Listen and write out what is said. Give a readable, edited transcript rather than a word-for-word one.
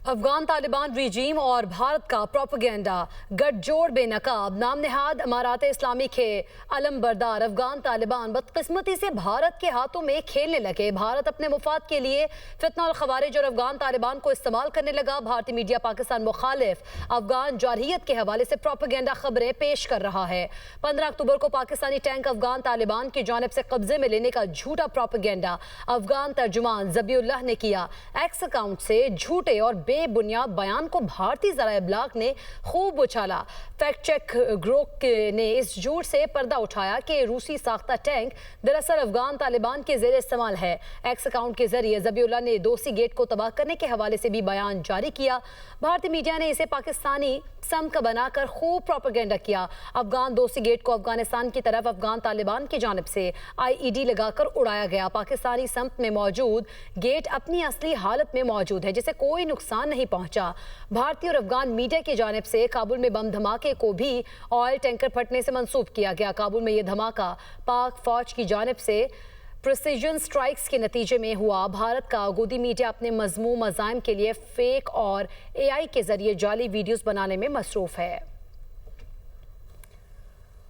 Afghan Taliban regime اور بھارت کا propaganda گٹھ جوڑ بے نقاب نام نہاد امارات اسلامی کے علم بردار افغان طالبان بدقسمتی سے بھارت کے ہاتھوں میں کھیلنے لگے۔ بھارت اپنے مفاد کے لیے فتنہ الخوارج اور افغان طالبان کو استعمال کرنے لگا۔ بھارتی میڈیا پاکستان مخالف افغان جارحیت کے حوالے سے پروپیگنڈا خبریں پیش کر رہا ہے۔ 15 اکتوبر کو پاکستانی ٹینک افغان طالبان کی جانب سے قبضے میں لینے کا جھوٹا پروپیگنڈا افغان ترجمان ذبیح اللہ نے کیا۔ ایکس اکاؤنٹ سے جھوٹے اور بے بنیاد بیان کو بھارتی ذرائع ابلاغ نے خوب اچھالا۔ فیکٹ چیک گروپ نے اس جھوٹ سے پردہ اٹھایا کہ روسی ساختہ ٹینک دراصل افغان طالبان کے زیر استعمال ہے۔ ایکس اکاؤنٹ کے ذریعے ذبیح اللہ نے دوسی گیٹ کو تباہ کرنے کے حوالے سے بھی بیان جاری کیا۔ بھارتی میڈیا نے اسے پاکستانی سمت کا بنا کر خوب پروپیگنڈا کیا۔ افغان دوسی گیٹ کو افغانستان کی طرف افغان طالبان کی جانب سے IED لگا کر اڑایا گیا۔ پاکستانی سمت میں موجود گیٹ اپنی اصلی حالت میں موجود ہے جسے کوئی نقصان نہیں پہنچا۔ بھارتی اور افغان میڈیا کی جانب سے کابل میں بم دھماکے کو بھی آئل ٹینکر پھٹنے سے منسوب کیا گیا۔ کابل میں یہ دھماکہ پاک فوج کی جانب سے پریسیجن سٹرائکس کے نتیجے میں ہوا۔ بھارت کا گودی میڈیا اپنے مذموم مزاحم کے لیے فیک اور AI کے ذریعے جعلی ویڈیوز بنانے میں مصروف ہے۔